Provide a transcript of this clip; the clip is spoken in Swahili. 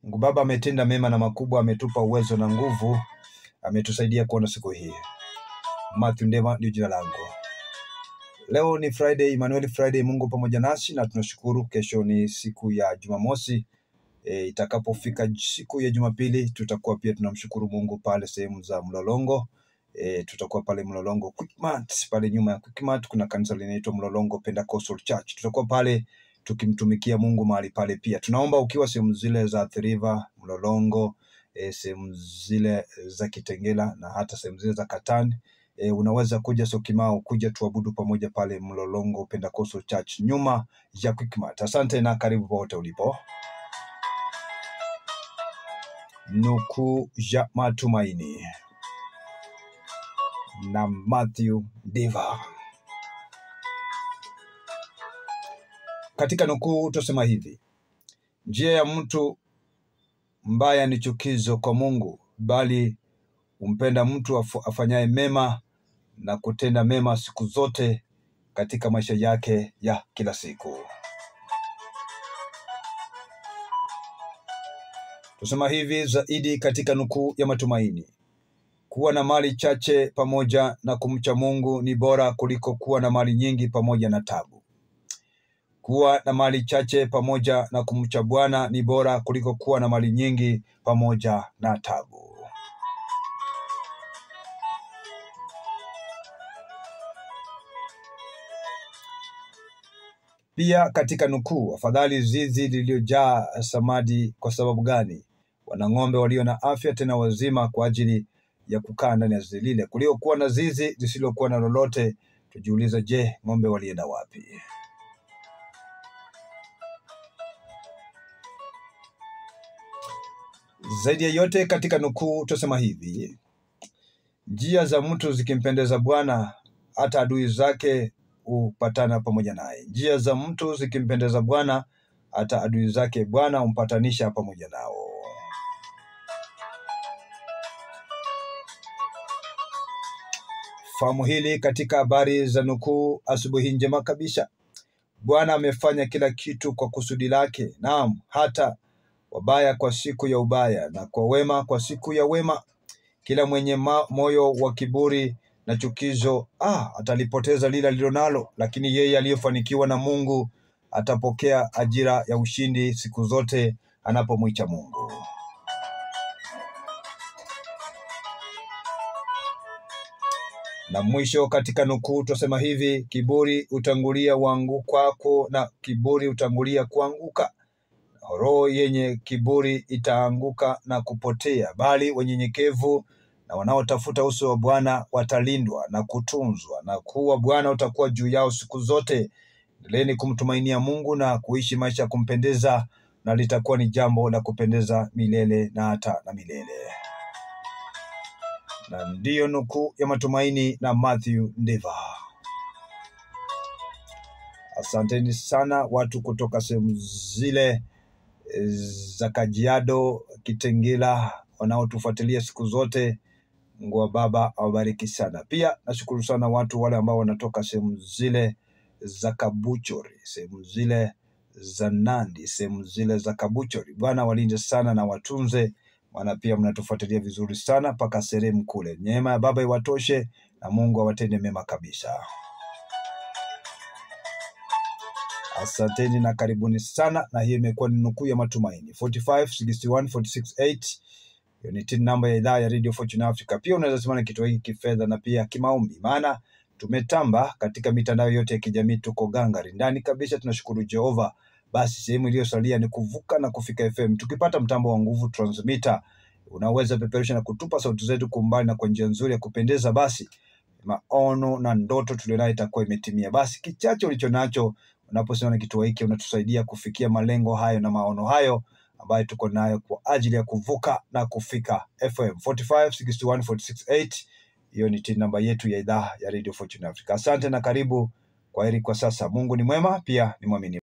Mungu Baba ametenda mema na makubwa, ametupa uwezo na nguvu, ametusaidia kuona siku hii. Matthew Ndeva ndio jina langu. Leo ni Friday, Emmanuel Friday, Mungu pamoja nasi na tunashukuru. Kesho ni siku ya Jumamosi. Itakapofika siku ya Jumapili tutakuwa pia tunamshukuru Mungu pale sehemu za Mlolongo. Tutakuwa pale Mlolongo Quickmart, pale nyuma ya Quickmart kuna kanisa linaloitwa Mlolongo Pentecostal Church. Tutakuwa pale tukimtumikia Mungu mahali pale pia. Tunaomba ukiwa sehemu zile za Athi River, Mlolongo, sehemu zile za Kitengela na hata sehemu zile za Katani, unaweza kuja Syokimau kuja tuabudu pamoja pale Mlolongo Pentecostal Church nyuma ya Quickmart. Asante na karibu pote ulipo. Nukuu ya matumaini na Matthew Ndeva. Katika nukuu tusema hivi: njia ya mtu mbaya ni chukizo kwa Mungu, bali umpenda mtu afanyaye mema na kutenda mema siku zote katika maisha yake ya kila siku. Tusema hivi zaidi katika nukuu ya matumaini: kuwa na mali chache pamoja na kumcha Mungu ni bora kuliko kuwa na mali nyingi pamoja na tabu. Kuwa na mali chache pamoja na kumcha Bwana ni bora kuliko kuwa na mali nyingi pamoja na tabu. Pia katika nukuu: afadhali zizi lililojaa samadi. Kwa sababu gani? Wana ng'ombe walio na afya tena wazima kwa ajili ya kukaa ndani ya zizi lile, kuliko kuwa na zizi lisilokuwa na lolote. Tujiulize, je, ng'ombe walienda wapi? Zaidi ya yote katika nukuu tusema hivi: njia za mtu zikimpendeza Bwana, hata adui zake hupatana pamoja naye. Njia za mtu zikimpendeza Bwana, hata adui zake Bwana humpatanisha pamoja nao. Fahamu hili katika habari za nukuu asubuhi njema kabisa. Bwana amefanya kila kitu kwa kusudi lake, naam, hata wabaya kwa siku ya ubaya na kwa wema kwa siku ya wema. Kila mwenye moyo wa kiburi na chukizo atalipoteza lile alilonalo, lakini yeye aliyefanikiwa na Mungu atapokea ajira ya ushindi siku zote anapomcha Mungu. Na mwisho katika nukuu tusema hivi: kiburi utangulia uanguko kwako na kiburi utangulia kuanguka. Roho yenye kiburi itaanguka na kupotea, bali wanyenyekevu na wanaotafuta uso wa Bwana watalindwa na kutunzwa, na kuwa Bwana utakuwa juu yao siku zote. Endeleeni kumtumainia Mungu na kuishi maisha ya kumpendeza, na litakuwa ni jambo la kupendeza milele na hata na milele. Na ndiyo nukuu ya matumaini na Matthew Ndeva. Asanteni sana watu kutoka sehemu zile za Kajiado, Kitengela, wanaotufuatilia siku zote. Mungu wa Baba awabariki sana. Pia nashukuru sana watu wale ambao wanatoka sehemu zile za Kabuchori, sehemu zile za Nandi, sehemu zile za Kabuchori. Bwana walinde sana na watunze, maana pia mnatufuatilia vizuri sana mpaka sehemu kule. Neema ya Baba iwatoshe na Mungu awatende mema kabisa. Asanteni na karibuni sana, na hii imekuwa ni nukuu ya matumaini 4561468. Hiyo ni tin namba ya idhaa ya Radio Fortune Africa. Pia unaweza simama kitu hiki kifedha na pia kimaombi, maana tumetamba katika mitandao yote ya kijamii, tuko gangari ndani kabisa. Tunashukuru Jehova. Basi sehemu iliyosalia ni kuvuka na kufika FM. Tukipata mtambo wa nguvu transmitter, unaweza peperusha na kutupa sauti zetu kumbali na kwa njia nzuri ya kupendeza. Basi maono na ndoto tulionayo itakuwa imetimia. Basi kichache ulicho nacho unaposema na kituo hiki unatusaidia kufikia malengo hayo na maono hayo ambayo tuko nayo kwa ajili ya kuvuka na kufika FM 4561468. Hiyo ni tin namba yetu ya idhaa ya Radio Fortune Africa. Asante na karibu. Kwaheri kwa sasa. Mungu ni mwema, pia ni mwaminifu.